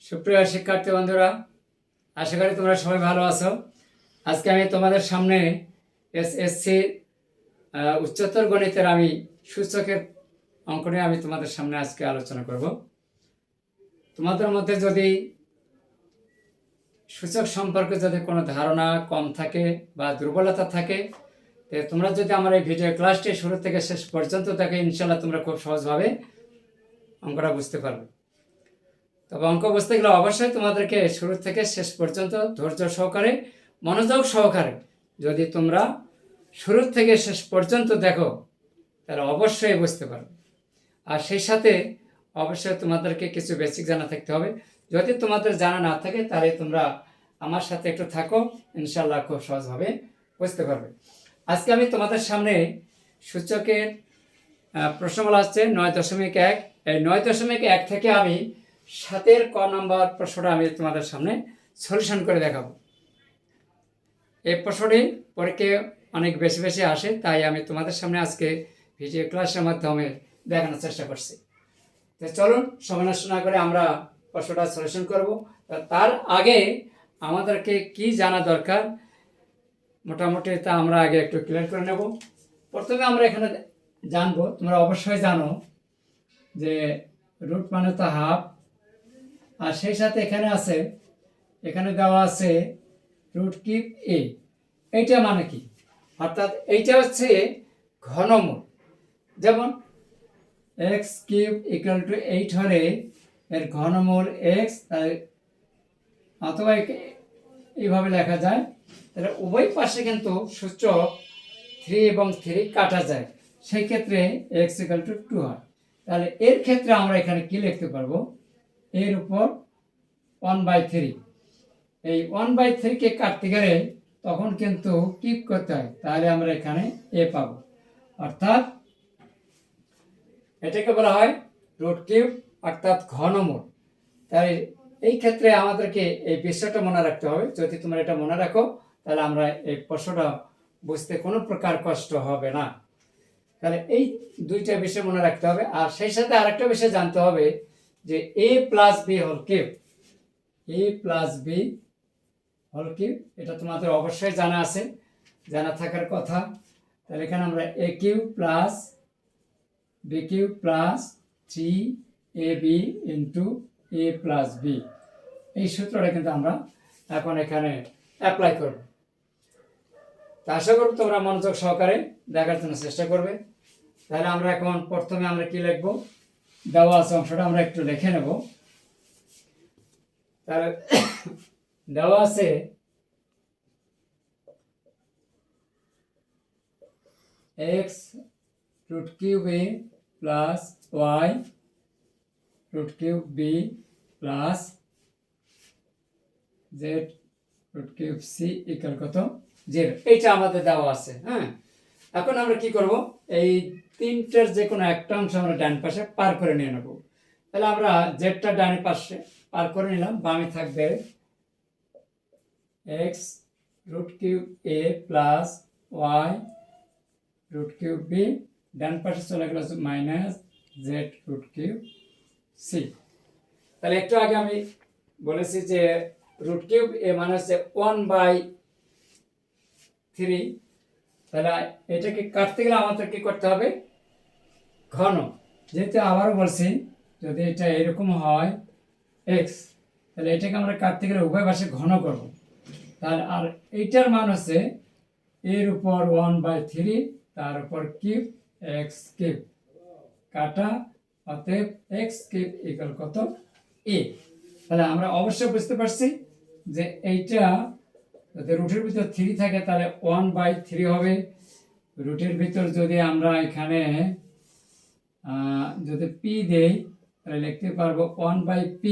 সুপ্রিয় শিক্ষার্থী বন্ধুরা, আশা করি তোমরা সবাই ভালো আছো। আজকে আমি তোমাদের সামনে এসএসসি উচ্চতর গণিতের আমি সূচকের অঙ্ক নিয়ে আমি তোমাদের সামনে আজকে আলোচনা করব। তোমাদের মধ্যে যদি সূচক সম্পর্কে যদি কোনো ধারণা কম থাকে বা দুর্বলতা থাকে, তোমরা যদি আমার এই ভিডিও ক্লাসটি শুরু থেকে শেষ পর্যন্ত দেখো, ইনশাল্লাহ তোমরা খুব সহজভাবে অঙ্কটা বুঝতে পারবে। তবে অঙ্ক বুঝতে গেলে অবশ্যই তোমাদেরকে শুরু থেকে শেষ পর্যন্ত ধৈর্য সহকারে, মনোযোগ সহকারে যদি তোমরা শুরু থেকে শেষ পর্যন্ত দেখো, তাহলে অবশ্যই বুঝতে পারবে। আর সেই সাথে অবশ্যই তোমাদেরকে কিছু বেসিক জানা থাকতে হবে। যদি তোমাদের জানা না থাকে, তাহলে তোমরা আমার সাথে একটু থাকো, ইনশাল্লাহ খুব সহজভাবে বুঝতে পারবে। আজকে আমি তোমাদের সামনে সূচকের প্রশ্নমালা আসছে 9.1। এই 9.1 থেকে আমি 7-এর ক নম্বর প্রশ্নটা আমি তোমাদের সামনে সলিউশন করে দেখাবো। এই প্রশ্নটি পরীক্ষায় অনেক বেশি বেশি আসে, তাই আমি তোমাদের সামনে আজকে ভিডিও ক্লাসের মাধ্যমে দেখানোর চেষ্টা করছি। তো চলুন, সময় নষ্ট না করে আমরা প্রশ্নটা সলিউশন করব। তার আগে আমাদেরকে কি জানা দরকার মোটামুটি তা আমরা আগে একটু ক্লিয়ার করে নেব। প্রথমে আমরা এখানে জানবো, তোমরা অবশ্যই জানো যে রুট মানে তো হাফ, আর সেই সাথে এখানে দেওয়া আছে রুট কিউব এ। এইটা মানে কি? অর্থাৎ এইটা হচ্ছে ঘনমূল। যেমন এক্স কিউব ইকুয়াল টু 8 হলে এর ঘনমূল এক্স, অথবা এইভাবে লেখা যায়। তাহলে উভয় পাশে কিন্তু সূচক 3 এবং 3 কাটা যায়, সেই ক্ষেত্রে এক্স ইকুয়াল টু 2 হয়। তাহলে এর ক্ষেত্রে আমরা এখানে কি লিখতে পারবো? এর উপর 1/3। এই 1/3 কে কাটতে গেলে তখন কিন্তু কিউব করতে হয়, তাহলে আমরা এখানে এ পাবো। অর্থাৎ এটাকে বলা হয় রুট কিউব, অর্থাৎ ঘনমূল। তাই এই ক্ষেত্রে আমাদেরকে এই বিষয়টা মনে রাখতে হবে। যদি তোমরা এটা মনে রাখো, তাহলে আমরা এই প্রশ্নটা বুঝতে কোনো প্রকার কষ্ট হবে না। তাহলে এই দুইটা বিষয় মনে রাখতে হবে। আর সেই সাথে আরেকটা বিষয় জানতে হবে যে এ প্লাস বি হোল কিউব, এ প্লাস বি হোল কিউব, এটা তোমাদের অবশ্যই জানা আছে, জানা থাকার কথা। তাহলে এখানে আমরা এ cube plus B cube plus 3ab into এ প্লাস বি, এই সূত্রটা কিন্তু আমরা এখন এখানে অ্যাপ্লাই করব। তা আশা করব তোমরা মনোযোগ সহকারে দেখার জন্য চেষ্টা করবে। তাহলে আমরা এখন প্রথমে আমরা কি লিখব? দেওয়া আছে অংশটা আমরা একটু লিখে নেব। তাহলে দেওয়া আছে এক্স রুট কিউব এ plus Y root cube B plus Z root cube C equal কত? 0। এইটা আমাদের দেওয়া আছে। হ্যাঁ, এখন আমরা কি করব? এই তিনটার যে কোনো একটা অংশ আমরা ডান পাশে পার করে নিয়ে নেব। তাহলে আমরা জেডটা ডান পাশে পার করে নিলাম, বামে থাকবে এক্স রুট কিউব এ plus Y root cube B, ডান পাশে চলে গেল minus Z root cube C. তাহলে একটু আগে আমি বলেছি যে রুট কিউব এ মানে হচ্ছে 1/3। তাহলে এটাকে কাটতে গেলে আমাদের কি করতে হবে? ঘন। যেহেতু আবারও বলছি, যদি এটা এরকম হয় এক্স, তাহলে এটাকে আমরা কাটতে গেলে উভয় পাশে ঘন করব। তাহলে আর এইটার মান হচ্ছে এর উপর 1/3, তার উপর কিউব এক্স কিউব কাটা, অতএব এক্স কিউব ইকুয়াল কত? এ। তাহলে আমরা অবশ্যই বুঝতে পারছি যে এইটা যদি রুটের ভিতর 3 থাকে, তাহলে 1/3 হবে। রুটের ভিতর যদি আমরা এখানে যদি পি দেই, তাহলে লিখতে পারবো 1/p।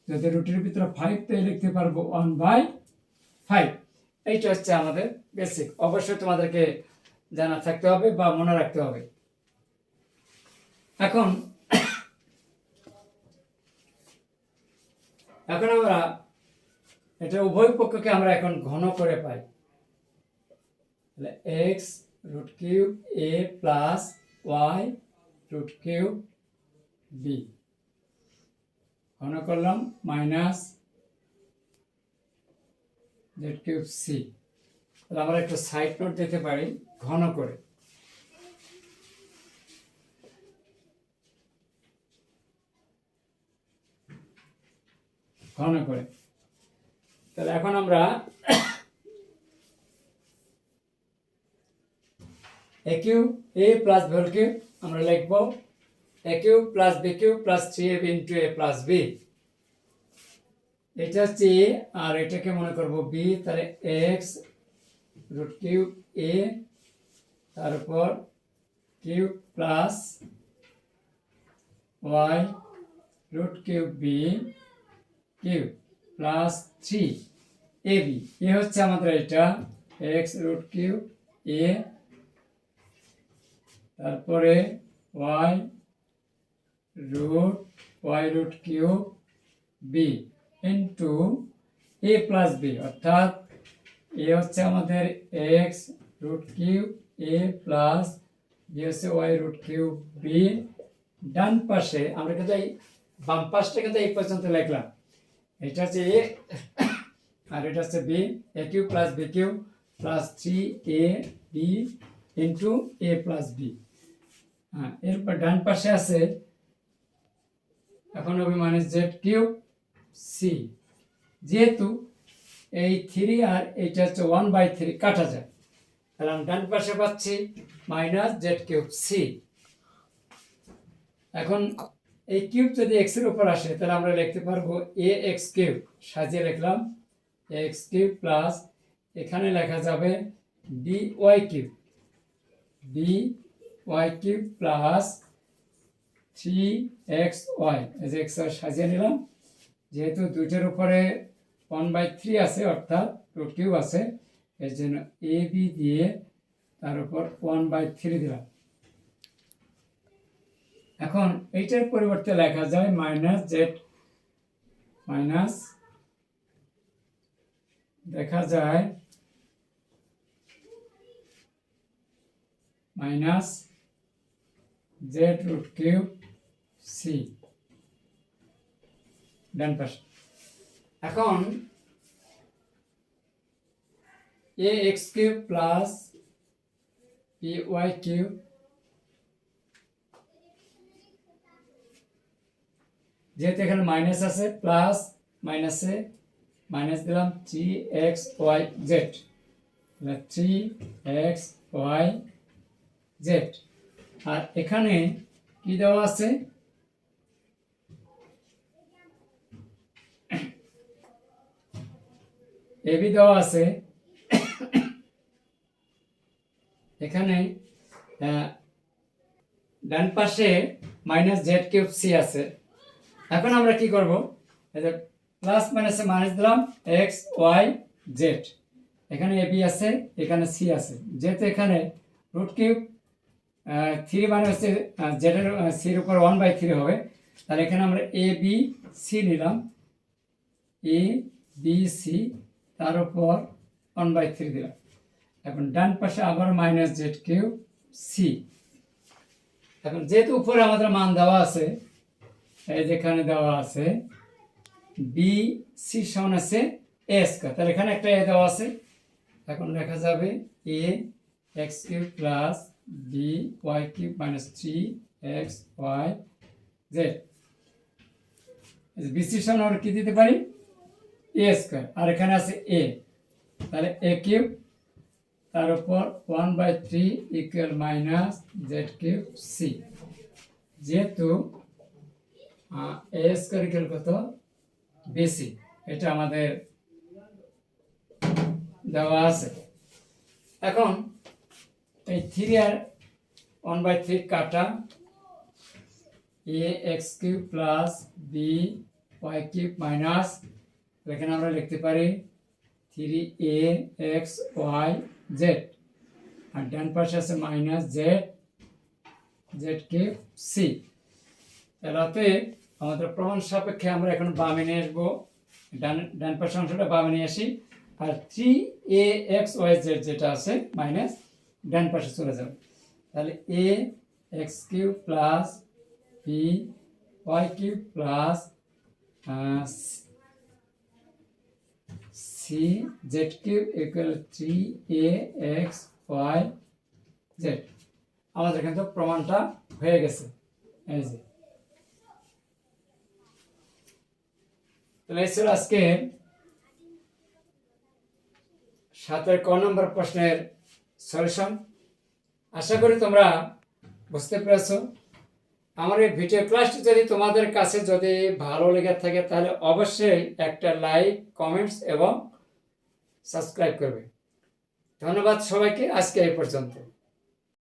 যদি রুটের ভিতরে 5 তাই লিখতে পারবো 1/5। এইটা হচ্ছে আমাদের বেসিক, অবশ্যই তোমাদেরকে জানা থাকতে হবে বা মনে রাখতে হবে। এখন আমরা এটা উভয় পক্ষকে আমরা এখন ঘন করে পাই। তাহলে এক্স রুট কিউব এ plus Y root cube b ঘন করলাম মাইনাস জেড কিউব সি। তাহলে আমরা একটু সাইড নোট দিতে পারি ঘন করে। ঘন করে তাহলে এখন আমরা এ কিউব এ প্লাস ভি কিউব আমরা লিখব a cube plus B cube plus 3ab into A plus b. এটা হচ্ছে এ আর এটাকে মনে করব বি। তাহলে এক্স রুট কিউব এ তার উপর cube plus Y root cube b cube plus 3ab। এ হচ্ছে আমাদের এটা এক্স রুট কিউব এ তারপরে y root cube b into এ প্লাস বি, অর্থাৎ এ হচ্ছে আমাদের এক্স রুট কিউব এ প্লাস বি হচ্ছে ওয়াই রুট কিউব বি। ডান পাশে আমরা কিন্তু এই বাম পাশটা কিন্তু এই পর্যন্ত লিখলাম। এটা হচ্ছে এ আর এটা হচ্ছে b. A cube plus B cube plus 3ab into A plus b. হ্যাঁ, এরপর ডান পাশে আছে এখন হবে মাইনাস জেড কিউব সি। যেহেতু এই 3 আর এইটা হচ্ছে 1/3 কাটা যায়, তাহলে আমি ডান পাশে পাচ্ছি মাইনাস জেড কিউব সি। এখন এই কিউব যদি এক্স এর উপর আসে তাহলে আমরা লিখতে পারবো এ এক্স কিউব। সাজিয়ে লিখলাম এক্স কিউব প্লাস এখানে লেখা যাবে B y cube plus 3xy। এই যে এক্স সাজিয়ে নিলাম, যেহেতু দুইটার উপরে 1/3 আছে অর্থাৎ রুট কিউব আছে, এর জন্য এ বি দিয়ে তার উপর 1/3 দিলাম। এখন এইটার পরিবর্তে লেখা যায় মাইনাস জেড মাইনাস দেখা যায় minus Z root cube c ডান পাশে। এখন a x cube plus b y cube যেহেতু এখানে মাইনাস আছে প্লাস মাইনাসে মাইনাস দিলাম 3xyz 3xyz। আর এখানে কি দেওয়া আছে এবি দেওয়া আছে। এখানে ডান পাশে মাইনাস জেড কিউব সি আছে। এখন আমরা কি করব, এই যে প্লাস মাইনাসে মাইনাস দিলাম এক্স ওয়াই জেড। এখানে এবি আছে এখানে সি আছে। যেহেতু এখানে রুট কিউব 3 মানে হচ্ছে জেড এর সির উপর 1/3 হবে, তাহলে এখানে আমরা এ বি সি নিলাম এ বি সি তার উপর 1/3 দিলাম। এখন ডান পাশে আবার মাইনাস জেড কিউব সি। এখন যেহেতু উপরে আমাদের মান দেওয়া আছে, এই যেখানে দেওয়া আছে বি সি সমান আছে এ স্কয়ার, তাহলে এখানে একটা এ দেওয়া আছে। এখন লেখা যাবে a x cube plus b y cube minus 3xyz। B c সমান আমরা কি দিতে পারি এ স্কয়ার, আর এখানে আছে এ, তাহলে এ কিউব তার উপর 1/3 equal minus Z cube C. যেহেতু এ স্কয়ার ইকুয়াল কত বিসি, এটা আমাদের দেওয়া আছে। এখন এই 3 আর 1/3 কাটা a x cube plus b y cube minus, এখানে আমরা লিখতে পারি 3axyz। আর ডান পাশে আছে মাইনাস জেড কিউব সি। তাহলে আমাদের প্রমাণ সাপেক্ষে আমরা এখন বামে নিয়ে আসবো, ডান পাশের অংশটা বামে নিয়ে আসি। আর 3axyz যেটা আছে মাইনাস ডান পাশে চলে যাবে। তাহলে a x cube plus b y cube plus c z cube equal 3ax y z। আমাদের কিন্তু প্রমাণটা হয়ে গেছে। এই যে তাহলে এই ছিল আজকে 7 ক নম্বর প্রশ্নের সলিউশন। আশা করি তোমরা বুঝতে পেরেছো। আমার এই ভিডিও ক্লাসটি যদি তোমাদের কাছে যদি ভালো লেগে থাকে তাহলে অবশ্যই একটা লাইক, কমেন্টস এবং সাবস্ক্রাইব করবে। ধন্যবাদ সবাইকে, আজকে এই পর্যন্ত।